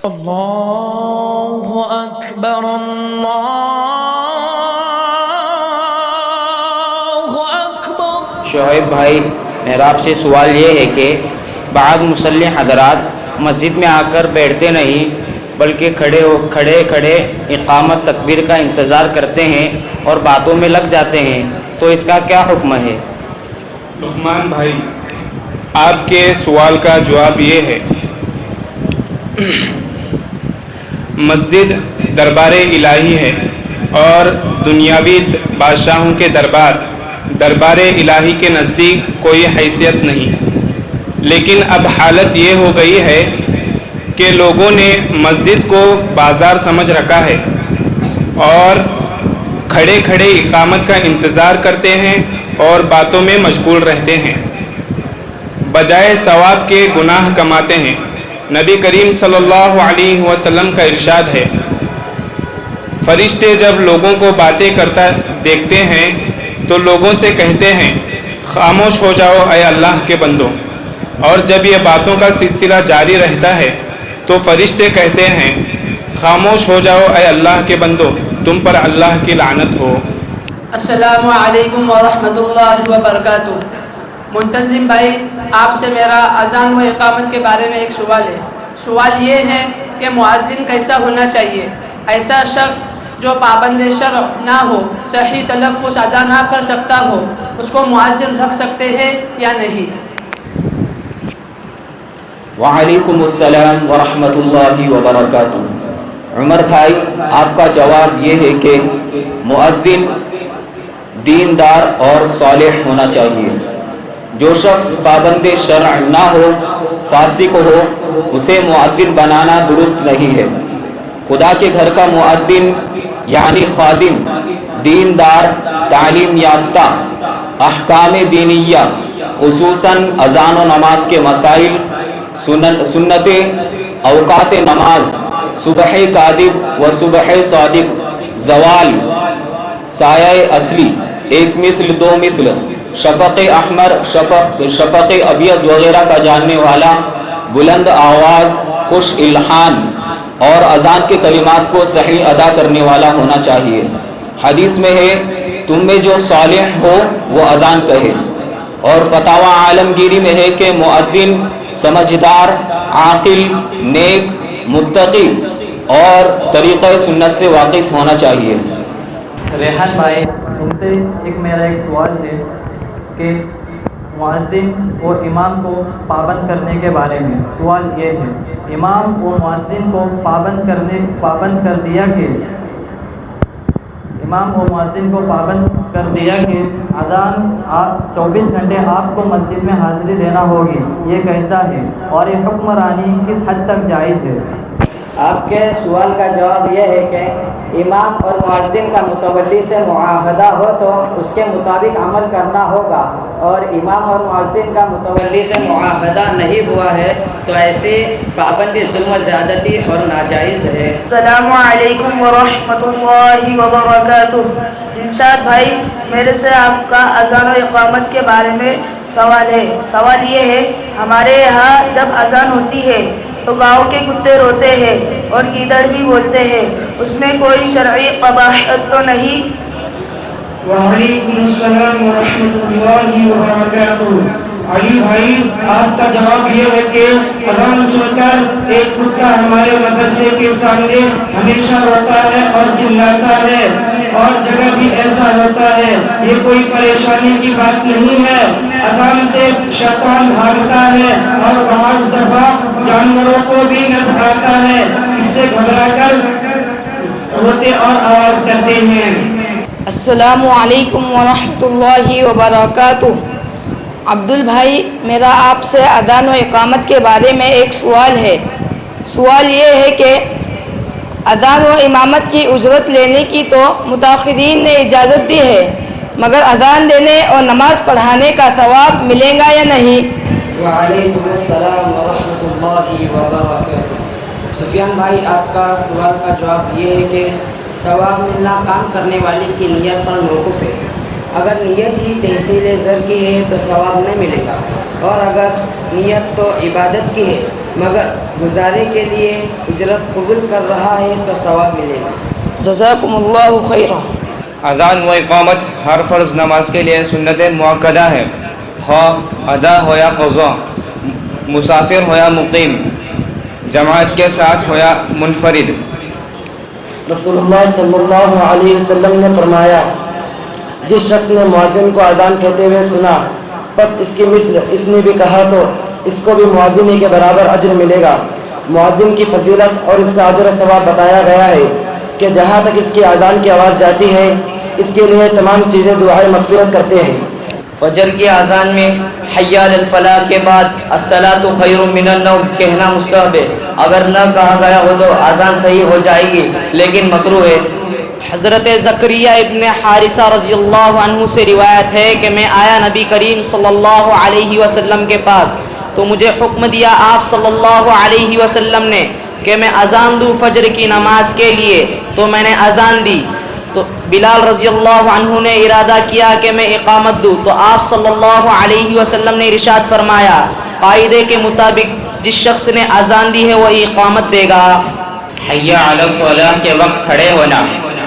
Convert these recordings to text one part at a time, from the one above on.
اللہ اکبر اللہ اکبر۔ شعیب بھائی، میرا آپ سے سوال یہ ہے کہ بعض مصلی حضرات مسجد میں آ کر بیٹھتے نہیں بلکہ کھڑے اقامت تکبیر کا انتظار کرتے ہیں اور باتوں میں لگ جاتے ہیں، تو اس کا کیا حکم ہے؟ لقمان بھائی، آپ کے سوال کا جواب یہ ہے، مسجد دربار الہی ہے اور دنیاوی بادشاہوں کے دربار الہی کے نزدیک کوئی حیثیت نہیں، لیکن اب حالت یہ ہو گئی ہے کہ لوگوں نے مسجد کو بازار سمجھ رکھا ہے اور کھڑے اقامت کا انتظار کرتے ہیں اور باتوں میں مشغول رہتے ہیں، بجائے ثواب کے گناہ کماتے ہیں۔ نبی کریم صلی اللہ علیہ وسلم کا ارشاد ہے، فرشتے جب لوگوں کو باتیں کرتا دیکھتے ہیں تو لوگوں سے کہتے ہیں خاموش ہو جاؤ اے اللہ کے بندو، اور جب یہ باتوں کا سلسلہ جاری رہتا ہے تو فرشتے کہتے ہیں خاموش ہو جاؤ اے اللہ کے بندو، تم پر اللہ کی لعنت ہو۔ السلام علیکم ورحمۃ اللہ وبرکاتہ۔ منتظم بھائی، آپ سے میرا اذان و اقامت کے بارے میں ایک سوال ہے۔ سوال یہ ہے کہ مؤذن کیسا ہونا چاہیے؟ ایسا شخص جو پابند شرع نہ ہو، صحیح تلفظ ادا نہ کر سکتا ہو، اس کو مؤذن رکھ سکتے ہیں یا نہیں؟ وعلیکم السلام ورحمۃ اللہ وبرکاتہ۔ عمر بھائی، آپ کا جواب یہ ہے کہ مؤذن دیندار اور صالح ہونا چاہیے۔ جو شخص پابند شرع نہ ہو، فاسق ہو، اسے مؤذن بنانا درست نہیں ہے۔ خدا کے گھر کا مؤذن یعنی خادم دیندار، تعلیم یافتہ، احکام دینیہ خصوصاً اذان و نماز کے مسائل، سنت، اوقات نماز، صبح کاذب و صبح صادق، زوال، سایہ اصلی، ایک مثل دو مثل، شفق احمر، شفق ابیض وغیرہ کا جاننے والا، بلند آواز، خوش الحان اور اذان کے کلمات کو صحیح ادا کرنے والا ہونا چاہیے۔ حدیث میں ہے تم میں جو صالح ہو وہ اذان کہے، اور فتاوی عالمگیری میں ہے کہ مؤذن سمجھدار، عاقل، نیک، متقی اور طریقہ سنت سے واقف ہونا چاہیے۔ ریحان بھائی، تم سے میرا ایک سوال ہے کہ مؤذن و امام کو پابند کرنے کے بارے میں۔ سوال یہ ہے، امام و مؤذن کو پابند کر دیا کہ اذان 24 گھنٹے آپ کو مسجد میں حاضری دینا ہوگی، یہ کیسا ہے اور یہ حکمرانی کس حد تک جائز ہے؟ آپ کے سوال کا جواب یہ ہے کہ امام اور مؤذن کا متولی سے معاہدہ ہو تو اس کے مطابق عمل کرنا ہوگا، اور امام اور مؤذن کا متولی سے معاہدہ نہیں ہوا ہے تو ایسی پابندی ظلم و زیادتی اور ناجائز ہے۔ السلام علیکم ورحمۃ اللہ وبرکاتہ۔ انشاد بھائی، میرے سے آپ کا اذان و اقامت کے بارے میں سوال ہے۔ سوال یہ ہے، ہمارے یہاں جب اذان ہوتی ہے تو گاؤں کے کتے روتے ہیں اور گیدڑ بھی بولتے ہیں، اس میں کوئی شرعی قباحت تو نہیں؟ وعلیکم السلام ورحمۃ اللہ وبرکاتہ۔ علی بھائی، آپ کا جواب یہ ہے کہ اذان سن کر ایک کتا ہمارے مدرسے کے سامنے ہمیشہ روتا ہے اور چلاتا ہے، اور جگہ بھی ایسا ہوتا ہے، یہ کوئی پریشانی کی بات نہیں ہے۔ اذان سے شیطان بھاگتا ہے اور بعض دفعہ جانوروں کو بھی نظر آتا ہے، اس سے گھبرا کر روتے اور آواز کرتے ہیں۔ السلام علیکم ورحمۃ اللہ وبرکاتہ۔ عبدل بھائی، میرا آپ سے اذان و اقامت کے بارے میں ایک سوال ہے۔ سوال یہ ہے کہ اذان و امامت کی اجرت لینے کی تو متاخرین نے اجازت دی ہے، مگر اذان دینے اور نماز پڑھانے کا ثواب ملے گا یا نہیں؟ وعلیکم السلام ورحمۃ اللہ وبرکاتہ۔ سفیان بھائی، آپ کا سوال کا جواب یہ ہے کہ ثواب ملنا کام کرنے والے کی نیت پر موقوف ہے۔ اگر نیت ہی تحصیل زر کی ہے تو ثواب نہیں ملے گا، اور اگر نیت تو عبادت کی ہے مگر گزارے کے لیے اجرت قبول کر رہا ہے تو ثواب ملے گا۔ جزاکم اللہ خیرا۔ اذان و اقامت ہر فرض نماز کے لیے سنت مؤکدہ ہے، خواہ ادا ہو یا قضا، مسافر ہو یا مقیم، جماعت کے ساتھ ہو یا منفرد۔ رسول اللہ صلی اللہ علیہ وسلم نے فرمایا، جس شخص نے مؤذن کو اذان کہتے ہوئے سنا بس اس کی مثل اس نے بھی کہا تو اس کو بھی مؤذن کے برابر اجر ملے گا۔ مؤذن کی فضیلت اور اس کا اجر و ثواب بتایا گیا ہے کہ جہاں تک اس کی اذان کی آواز جاتی ہے اس کے لیے تمام چیزیں دعائیں مغفرت کرتے ہیں۔ فجر کی اذان میں حی علی الفلاح کے بعد الصلاۃ خیر من النوم کہنا مستحب ہے، اگر نہ کہا گیا ہو تو اذان صحیح ہو جائے گی لیکن مکروہ ہے۔ حضرت زکریا ابن حارثہ رضی اللہ عنہ سے روایت ہے کہ میں آیا نبی کریم صلی اللہ علیہ وسلم کے پاس تو مجھے حکم دیا آپ صلی اللہ علیہ وسلم نے کہ میں اذان دوں فجر کی نماز کے لیے، تو میں نے اذان دی تو بلال رضی اللہ عنہ نے ارادہ کیا کہ میں اقامت دوں، تو آپ صلی اللہ علیہ وسلم نے ارشاد فرمایا قاعدے کے مطابق جس شخص نے اذان دی ہے وہ اقامت دے گا۔ حی علی الصلاح کے وقت کھڑے ہونا،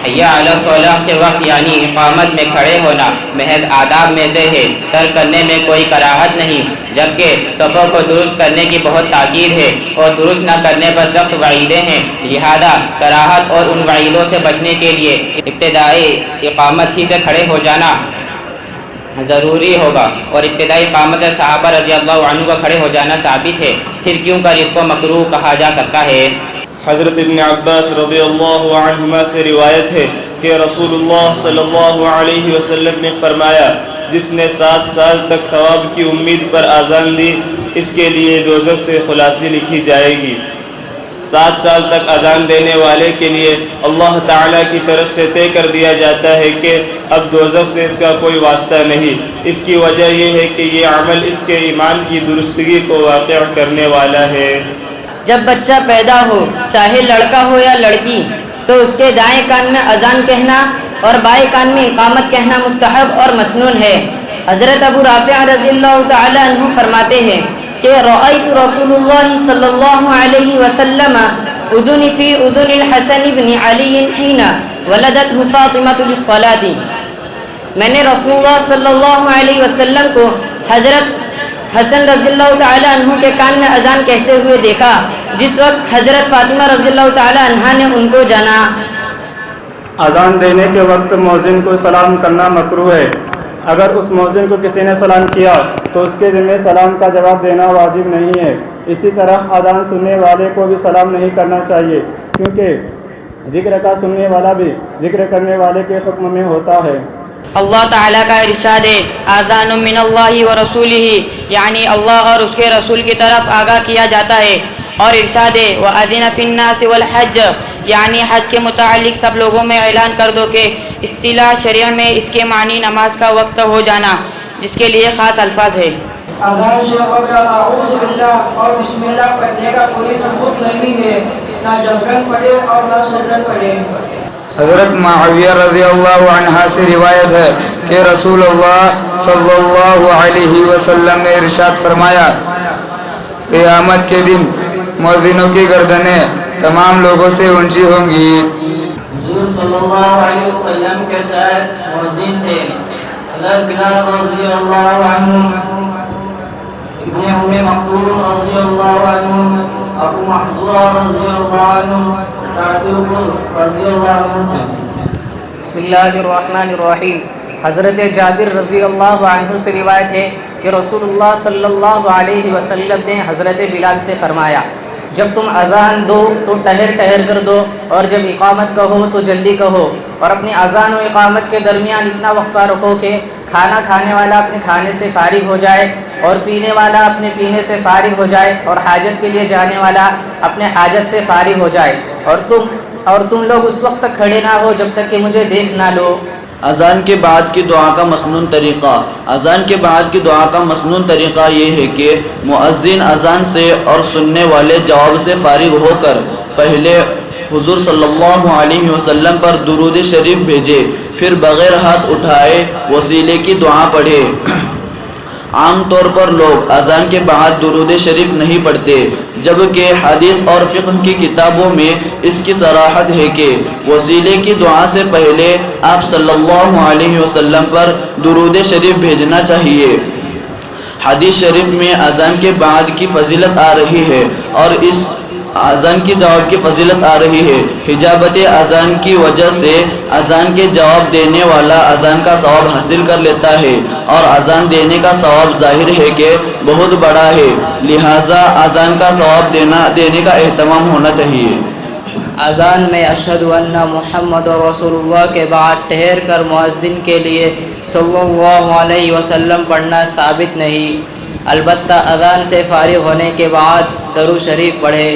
حی علی الصلاح کے وقت یعنی اقامت میں کھڑے ہونا محض آداب میں سے ہے، ترک کرنے میں کوئی کراہت نہیں، جبکہ صفوں کو درست کرنے کی بہت تاکید ہے اور درست نہ کرنے پر سخت وعیدیں ہیں، لہذا کراہت اور ان وعیدوں سے بچنے کے لیے ابتدائی اقامت ہی سے کھڑے ہو جانا ضروری ہوگا، اور ابتدائی اقامت سے صحابہ رضی اللہ عنہ کا کھڑے ہو جانا ثابت ہے، پھر کیوں کر اس کو مکروہ کہا جا سکتا ہے۔ حضرت ابن عباس رضی اللہ عنہما سے روایت ہے کہ رسول اللہ صلی اللہ علیہ وسلم نے فرمایا، جس نے 7 سال تک ثواب کی امید پر اذان دی اس کے لیے دوزخ سے خلاصی لکھی جائے گی۔ 7 سال تک اذان دینے والے کے لیے اللہ تعالیٰ کی طرف سے طے کر دیا جاتا ہے کہ اب دوزخ سے اس کا کوئی واسطہ نہیں۔ اس کی وجہ یہ ہے کہ یہ عمل اس کے ایمان کی درستگی کو واقع کرنے والا ہے۔ جب بچہ پیدا ہو چاہے لڑکا ہو یا لڑکی تو اس کے دائیں کان میں اذان کہنا اور بائیں کان میں اقامت کہنا مستحب اور مسنون ہے۔ حضرت ابو رافع رضی اللہ تعالی عنہ فرماتے ہیں کہ رأیت رسول اللہ صلی اللہ علیہ وسلم اذن فی اذن الحسن بن علی حین ولدته فاطمۃ للصلاۃ، میں نے رسول اللہ صلی اللہ علیہ وسلم کو حضرت حسن رضی اللہ تعالی عنہ کے کان میں اذان کہتے ہوئے دیکھا جس وقت حضرت فاطمہ رضی اللہ تعالی عنہ نے ان کو جانا۔ اذان دینے کے وقت مؤذن کو سلام کرنا مکروہ ہے، اگر اس مؤذن کو کسی نے سلام کیا تو اس کے ذمہ سلام کا جواب دینا واجب نہیں ہے۔ اسی طرح اذان سننے والے کو بھی سلام نہیں کرنا چاہیے، کیونکہ ذکر کا سننے والا بھی ذکر کرنے والے کے حکم میں ہوتا ہے۔ اللہ تعالیٰ کا ارشاد ہے اذان من اللہ و رسولہ، یعنی اللہ اور اس کے رسول کی طرف آگاہ کیا جاتا ہے، اور ارشاد ہے وَأَذِنَ فِي النَّاسِ وَالْحَجِّ، یعنی حج کے متعلق سب لوگوں میں اعلان کر دو کہ اصطلاح شریعہ میں اس کے معنی نماز کا وقت ہو جانا، جس کے لیے خاص الفاظ ہے۔ اذان سے قبل اعوذ باللہ اور بسم اللہ پڑھنے کا کوئی ثبوت نہیں ہے، نہ جبرن پڑھے اور نہ سرن پڑھے۔ حضرت معاویہ رضی اللہ عنہ سے روایت ہے کہ رسول اللہ صلی اللہ علیہ وسلم نے ارشاد فرمایا، قیامت کے دن مؤذنوں کی گردنیں تمام لوگوں سے اونچی ہوں گی۔ حضور صلی اللہ علیہ وسلم کے 4 مؤذن تھے، حضرت بلال رضی اللہ عنہ، ابن ام مکتوم رضی اللہ عنہ، ابو محذورہ رضی اللہ عنہ، سعد رضی اللہ عنہ۔ بسم اللہ الرحمن الرحیم۔ حضرت جابر رضی اللہ عنہ سے روایت ہے کہ رسول اللہ صلی اللہ علیہ وسلم نے حضرت بلال سے فرمایا، جب تم اذان دو تو ٹہر کر دو، اور جب اقامت کہو تو جلدی کہو، اور اپنی اذان و اقامت کے درمیان اتنا وقفہ رکھو کہ کھانا کھانے والا اپنے کھانے سے فارغ ہو جائے اور پینے والا اپنے پینے سے فارغ ہو جائے اور حاجت کے لیے جانے والا اپنے حاجت سے فارغ ہو جائے، اور تم لوگ اس وقت تک کھڑے نہ ہو جب تک کہ مجھے دیکھ نہ لو۔ اذان کے بعد کی دعا کا مسنون طریقہ۔ اذان کے بعد کی دعا کا مسنون طریقہ یہ ہے کہ مؤذن اذان سے اور سننے والے جواب سے فارغ ہو کر پہلے حضور صلی اللہ علیہ وسلم پر درود شریف بھیجے، پھر بغیر ہاتھ اٹھائے وسیلے کی دعا پڑھے، عام طور پر لوگ اذان کے بعد درود شریف نہیں پڑھتے، جبکہ حدیث اور فقہ کی کتابوں میں اس کی صراحت ہے کہ وسیلے کی دعا سے پہلے آپ صلی اللہ علیہ وسلم پر درود شریف بھیجنا چاہیے۔ حدیث شریف میں اذان کے بعد کی فضیلت آ رہی ہے اور اس اذان کی جواب کی فضیلت آ رہی ہے۔ حجابت اذان کی وجہ سے اذان کے جواب دینے والا اذان کا ثواب حاصل کر لیتا ہے اور اذان دینے کا ثواب ظاہر ہے کہ بہت بڑا ہے، لہٰذا اذان کا ثواب دینے کا اہتمام ہونا چاہیے۔ اذان میں اشہد ان محمد رسول اللہ کے بعد ٹھہر کر مؤذن کے لیے صلی اللہ علیہ وسلم پڑھنا ثابت نہیں، البتہ اذان سے فارغ ہونے کے بعد درود شریف پڑھے۔